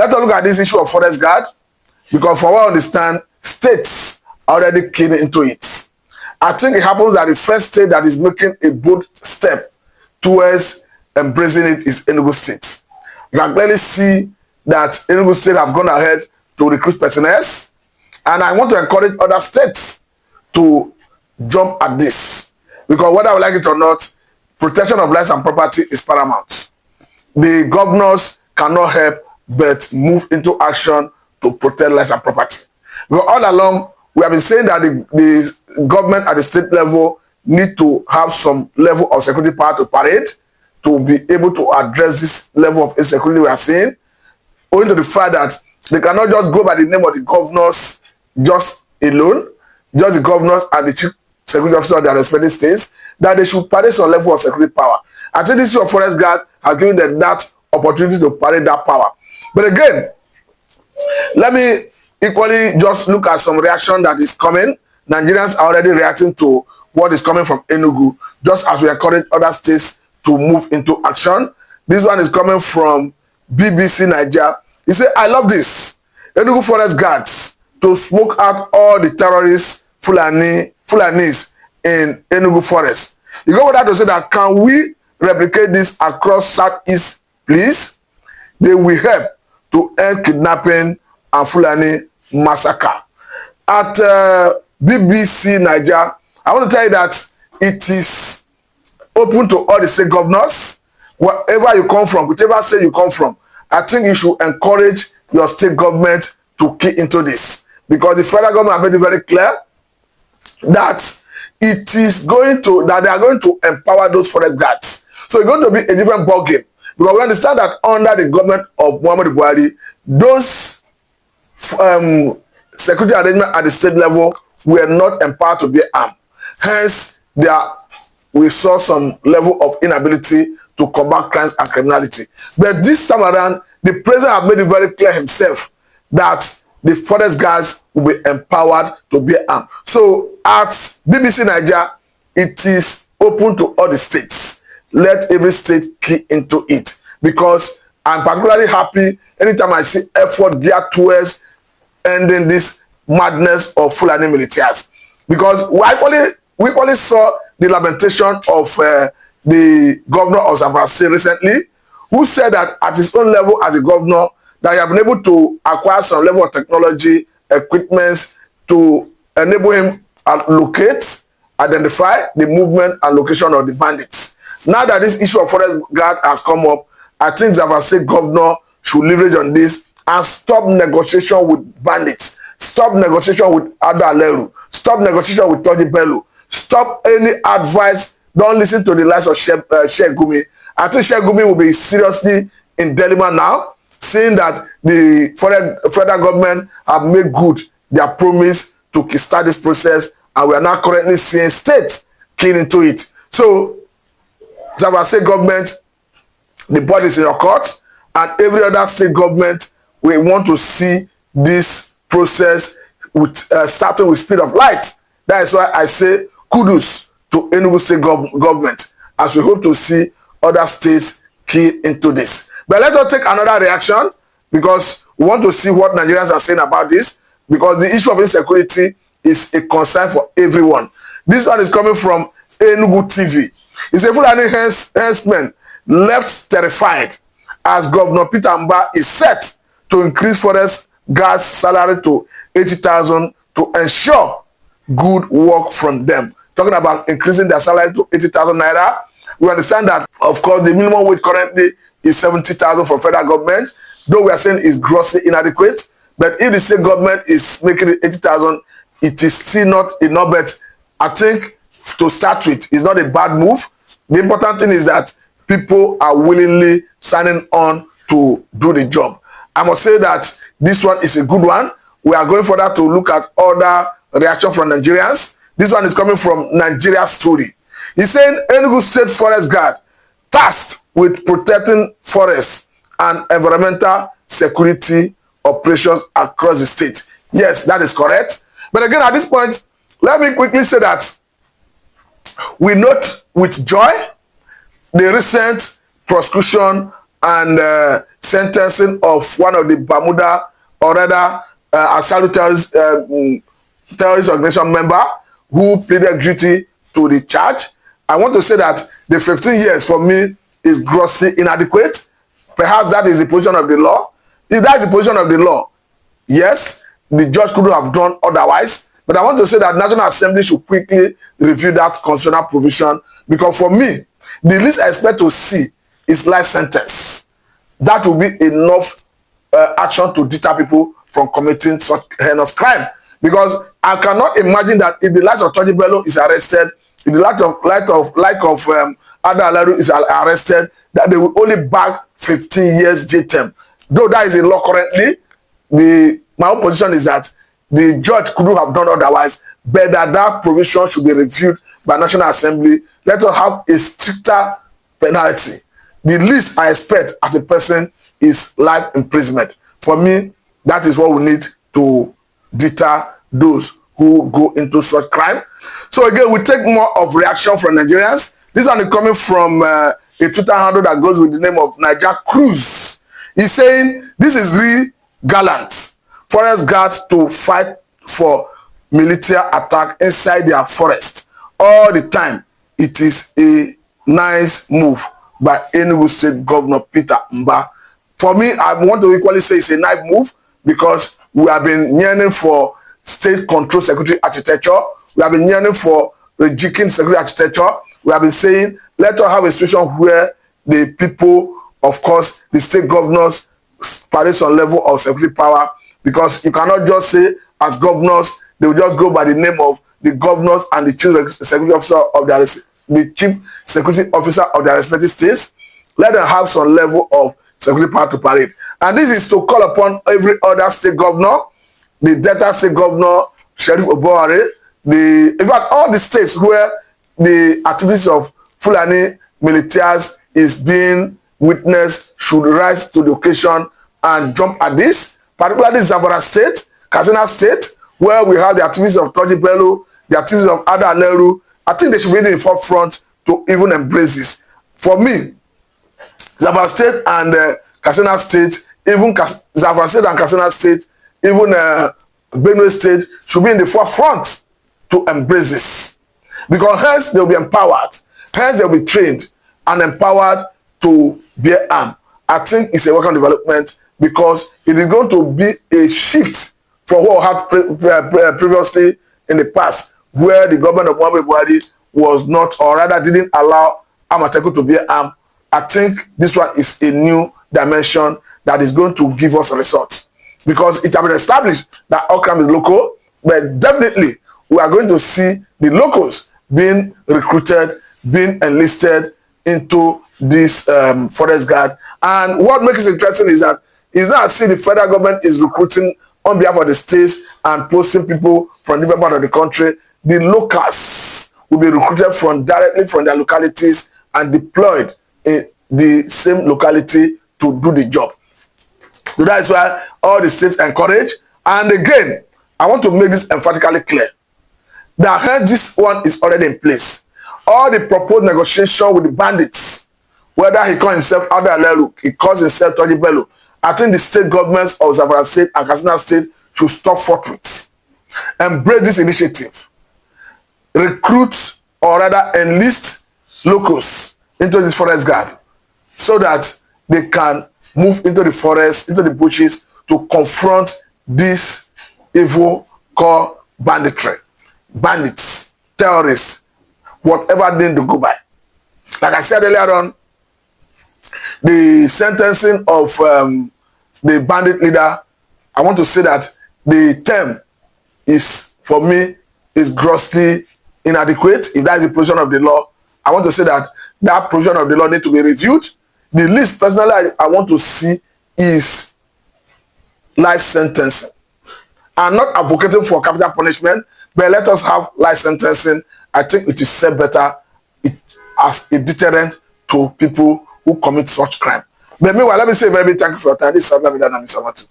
Let us look at this issue of forest guard, because from what I understand, states are already keen into it. I think it happens that the first state that is making a bold step towards embracing it is Enugu State. You can clearly see that Enugu State have gone ahead to recruit personnel, and I want to encourage other states to jump at this, because whether we like it or not, protection of lives and property is paramount. The governors cannot help but move into action to protect lives and property. Because all along, we have been saying that the government at the state level need to have some level of security power to parade to be able to address this level of insecurity we are seeing, owing to the fact that they cannot just go by the name of the governors just alone, just the governors and the chief security officer of their respective states, that they should parade some level of security power. I think this issue of forest guard has given them that opportunity to parade that power. But again, let me equally just look at some reaction that is coming. Nigerians are already reacting to what is coming from Enugu, just as we encourage other states to move into action. This one is coming from BBC Nigeria. He said, I love this. Enugu forest guards to smoke out all the terrorists, Fulanis in Enugu forest. You go with that to say that, can we replicate this across Southeast, please? They will help to end kidnapping and Fulani massacre. At BBC Nigeria, I want to tell you that it is open to all the state governors, wherever you come from, whichever state you come from. I think you should encourage your state government to key into this, because the federal government has made it very clear that it is going to, that they are going to empower those forest guards. So it's going to be a different ballgame, because we understand that under the government of Muhammadu Buhari, those security arrangements at the state level were not empowered to be armed. Hence, we saw some level of inability to combat crimes and criminality. But this time around, the president has made it very clear himself that the forest guards will be empowered to be armed. So at BBC Nigeria, it is open to all the states. Let every state key into it, because I'm particularly happy anytime I see effort geared towards ending this madness of Fulani militias. Because we equally saw the lamentation of the governor of Zamfara State recently, who said that at his own level as a governor, that he have been able to acquire some level of technology, equipment to enable him to locate, identify the movement and location of the bandits. Now that this issue of forest guard has come up, I think Zamfara State governor should leverage on this and stop negotiation with bandits, stop negotiation with Ada Aleru, stop negotiation with Toji Bello, stop any advice. Don't listen to the likes of Sheikh Gumi. I think Sheikh Gumi will be seriously in dilemma now, seeing that the federal government have made good their promise to kickstart this process, and we are now currently seeing states keen into it. So, Zamfara State government, the ball is in your court, and every other state government, we want to see this process with starting with speed of light. That is why I say kudos to Enugu State government, as we hope to see other states key into this. But let us take another reaction, because we want to see what Nigerians are saying about this, because the issue of insecurity is a concern for everyone. This one is coming from Enugu TV. It's a Fulani herdsmen left terrified as Governor Peter Mba is set to increase forest guards' salary to 80,000 to ensure good work from them. Talking about increasing their salary to 80,000 naira. We understand that, of course, the minimum wage currently is 70,000 for federal government, though we are saying it's grossly inadequate. But if the state government is making it 80,000, it is still not enough. But I think to start with, it's not a bad move. The important thing is that people are willingly signing on to do the job. I must say that this one is a good one. We are going further to look at other reaction from Nigerians. This one is coming from Nigeria Story. He's saying Enugu State Forest Guard tasked with protecting forests and environmental security operations across the state. Yes, that is correct. But again, at this point, let me quickly say that we note with joy the recent prosecution and sentencing of one of the Bermuda, or rather, Assault terrorist organization member who pleaded guilty to the charge. I want to say that the 15 years for me is grossly inadequate. Perhaps that is the position of the law. If that is the position of the law, yes, the judge could have done otherwise. But I want to say that National Assembly should quickly review that constitutional provision, because for me, the least I expect to see is life sentence. That will be enough action to deter people from committing such heinous crime. Because I cannot imagine that if the likes of Toji Bello is arrested, if the likes of Ada Alaru is arrested, that they will only bag 15 years jail term. Though that is in law currently, my own position is that the judge could have done otherwise, but that provision should be reviewed by National Assembly. Let us have a stricter penalty. The least I expect as a person is life imprisonment. For me, that is what we need to deter those who go into such crime. So again, we take more of reaction from Nigerians. This one is coming from a Twitter handle that goes with the name of Niger Cruz. He's saying, this is really gallant. Forest guards to fight for military attack inside their forest all the time. It is a nice move by Enugu State Governor Peter Mba. For me, I want to equally say it's a nice move, because we have been yearning for state control security architecture. We have been yearning for rejigging security architecture. We have been saying, let us have a situation where the people, of course, the state governors parade some level of security power, because you cannot just say, as governors, they will just go by the name of the governors and the chief security officer of their respective states. Let them have some level of security power to parade. And this is to call upon every other state governor, the Delta State Governor, Sheriff Oboare, in fact, all the states where the activities of Fulani militias is being witnessed should rise to the occasion and jump at this, particularly Zamfara State, Katsina State, where we have the activities of Toji Bello, the activities of Ada Alaru. I think they should be in the forefront to even embrace this. For me, Zamfara State and Katsina State, even Zamfara State and Katsina State, even Benue State should be in the forefront to embrace this. Because hence they will be empowered, hence they will be trained and empowered to bear arms. I think it's a welcome development, because it is going to be a shift from what happened previously in the past, where the government of Muhammadu Buhari was not, or rather didn't allow Amateku to bear arms. I think this one is a new dimension that is going to give us a result, because it has been established that all crime is local, but definitely we are going to see the locals being recruited, being enlisted into this forest guard. And what makes it interesting is that it's not as if the federal government is recruiting on behalf of the states and posting people from different parts of the country. The locals will be recruited directly from their localities and deployed in the same locality to do the job. So that is why all the states encourage. And again, I want to make this emphatically clear that hence this one is already in place. All the proposed negotiation with the bandits, whether he calls himself Ada Alaru, he calls himself Toji Bello, I think the state governments of Zamfara State and Katsina State should stop forthwith. Embrace this initiative. Recruit, or rather enlist locals into this forest guard, so that they can move into the forest, into the bushes, to confront this evil called banditry. Bandits, terrorists, whatever name they go by. Like I said earlier on, the sentencing of the bandit leader, I want to say that the term is, for me, is grossly inadequate. If that is the position of the law, I want to say that that provision of the law needs to be reviewed. The least personally I want to see is life sentencing. I'm not advocating for capital punishment, but let us have life sentencing. I think it is set better as a deterrent to people who commit such crime. But meanwhile, let me say a very big thank you for your time. This is Mr.